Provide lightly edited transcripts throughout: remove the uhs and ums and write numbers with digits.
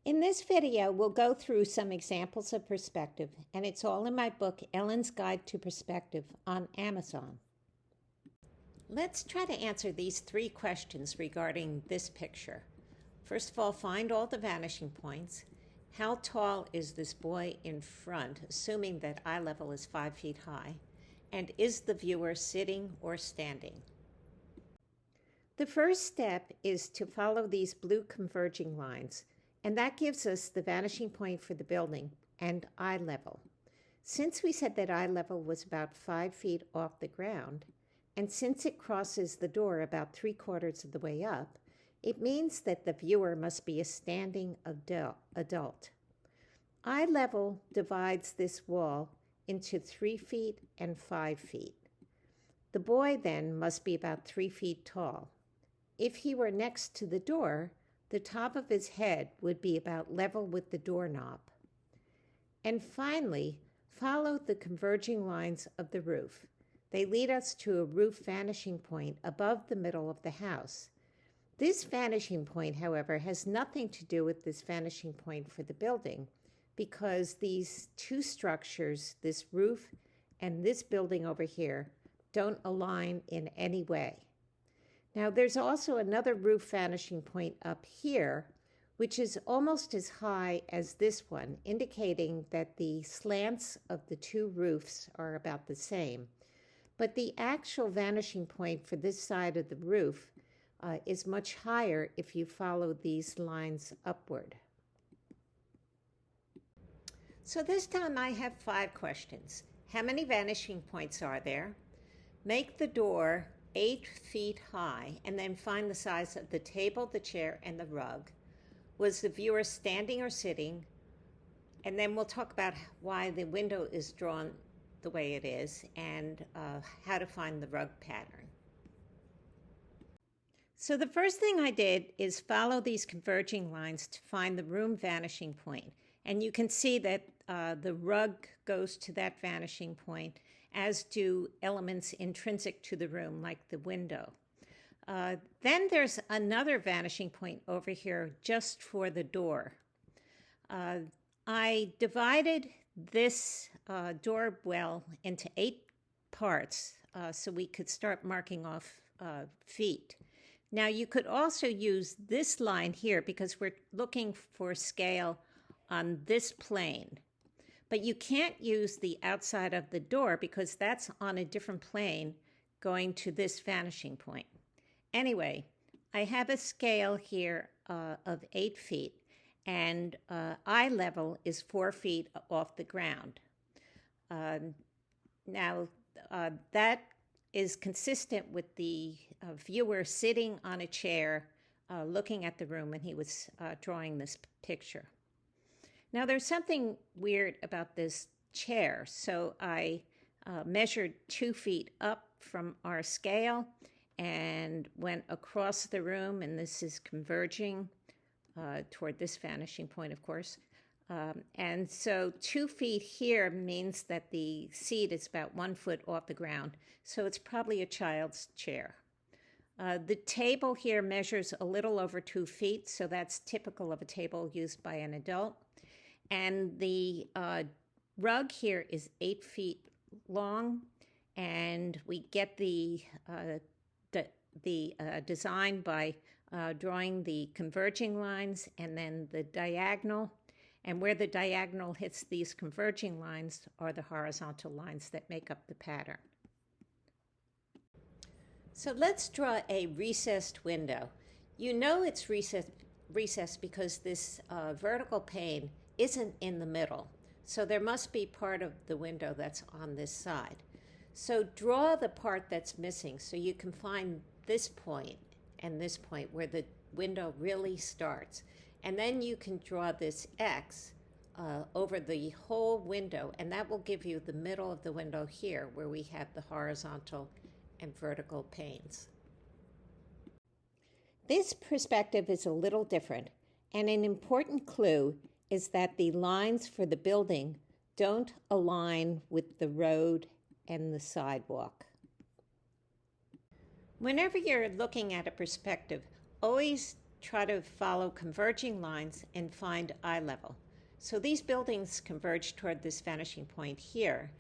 In this video, we'll go through some examples of perspective, and it's all in my book, Ellen's Guide to Perspective, on Amazon. Let's try to answer these three questions regarding this picture. First of all, find all the vanishing points. How tall is this boy in front, assuming that eye level is 5 feet high? And is the viewer sitting or standing? The first step is to follow these blue converging lines, and that gives us the vanishing point for the building and eye level. Since we said that eye level was about 5 feet off the ground, and since it crosses the door about 3/4 of the way up, it means that the viewer must be a standing adult. Eye level divides this wall into 3 feet and 5 feet. The boy then must be about 3 feet tall. If he were next to the door, the top of his head would be about level with the doorknob. And finally, follow the converging lines of the roof. They lead us to a roof vanishing point above the middle of the house. This vanishing point, however, has nothing to do with this vanishing point for the building, because these two structures, this roof and this building over here, don't align in any way. Now, there's also another roof vanishing point up here, which is almost as high as this one, indicating that the slants of the two roofs are about the same. But the actual vanishing point for this side of the roof is much higher if you follow these lines upward. So this time I have 5 questions. How many vanishing points are there? Make the door 8 feet high, and then find the size of the table, the chair, and the rug. Was the viewer standing or sitting? And then we'll talk about why the window is drawn the way it is, and how to find the rug pattern. So the first thing I did is follow these converging lines to find the room vanishing point. And you can see that the rug goes to that vanishing point, as do elements intrinsic to the room, like the window. Then there's another vanishing point over here just for the door. I divided this door well into 8 parts so we could start marking off feet. Now you could also use this line here because we're looking for scale on this plane. But you can't use the outside of the door because that's on a different plane going to this vanishing point. Anyway, I have a scale here of 8 feet, and eye level is 4 feet off the ground. Now, that is consistent with the viewer sitting on a chair looking at the room when he was drawing this picture. Now, there's something weird about this chair, so I measured 2 feet up from our scale and went across the room, and this is converging toward this vanishing point, of course. And so 2 feet here means that the seat is about 1 foot off the ground, so it's probably a child's chair. The table here measures a little over 2 feet, so that's typical of a table used by an adult. And the rug here is 8 feet long, and we get the design by drawing the converging lines and then the diagonal. And where the diagonal hits these converging lines are the horizontal lines that make up the pattern. So let's draw a recessed window. You know it's recessed because this vertical pane isn't in the middle. So there must be part of the window that's on this side. So draw the part that's missing so you can find this point and this point where the window really starts. And then you can draw this X over the whole window, and that will give you the middle of the window here where we have the horizontal and vertical panes. This perspective is a little different, and an important clue is that the lines for the building don't align with the road and the sidewalk. Whenever you're looking at a perspective, always try to follow converging lines and find eye level. So these buildings converge toward this vanishing point here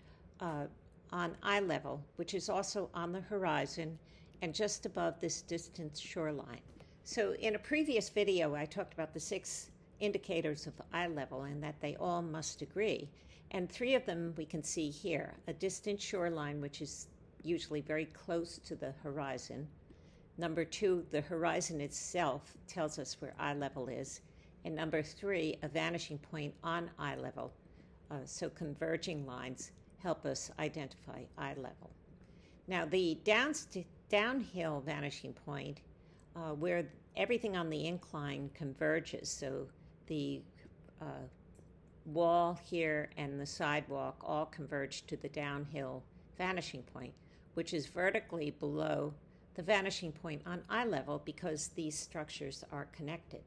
on eye level, which is also on the horizon and just above this distant shoreline. So in a previous video, I talked about the 6 indicators of eye level and that they all must agree. And 3 of them we can see here: a distant shoreline, which is usually very close to the horizon. Number 2, the horizon itself tells us where eye level is. And number 3, a vanishing point on eye level. So converging lines help us identify eye level. Now the downhill vanishing point, where everything on the incline converges, so the wall here and the sidewalk all converge to the downhill vanishing point, which is vertically below the vanishing point on eye level because these structures are connected.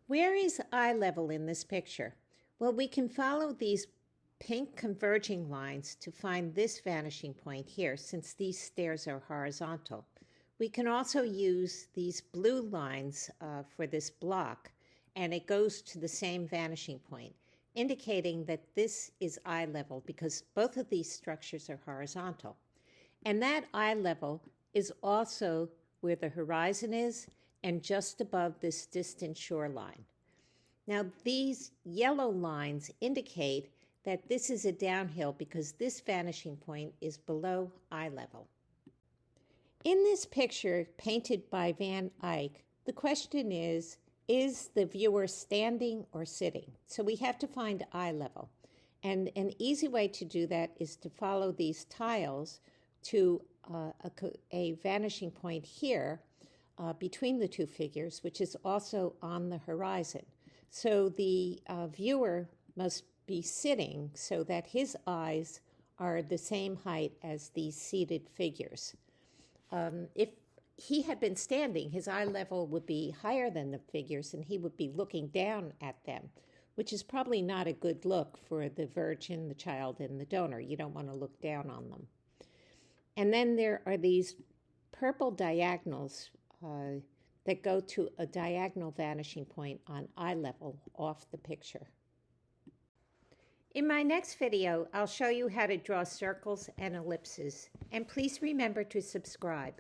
Where is eye level in this picture? Well, we can follow these pink converging lines to find this vanishing point here, since these stairs are horizontal. We can also use these blue lines for this block, and it goes to the same vanishing point, indicating that this is eye level because both of these structures are horizontal. And that eye level is also where the horizon is and just above this distant shoreline. Now, these yellow lines indicate that this is a downhill because this vanishing point is below eye level. In this picture painted by Van Eyck, the question is the viewer standing or sitting? So we have to find eye level. And an easy way to do that is to follow these tiles to a vanishing point here between the 2 figures, which is also on the horizon. So the viewer must be sitting so that his eyes are the same height as these seated figures. If he had been standing, his eye level would be higher than the figures and he would be looking down at them, which is probably not a good look for the virgin, the child, and the donor. You don't want to look down on them. And then there are these purple diagonals that go to a diagonal vanishing point on eye level off the picture. In my next video, I'll show you how to draw circles and ellipses, and please remember to subscribe.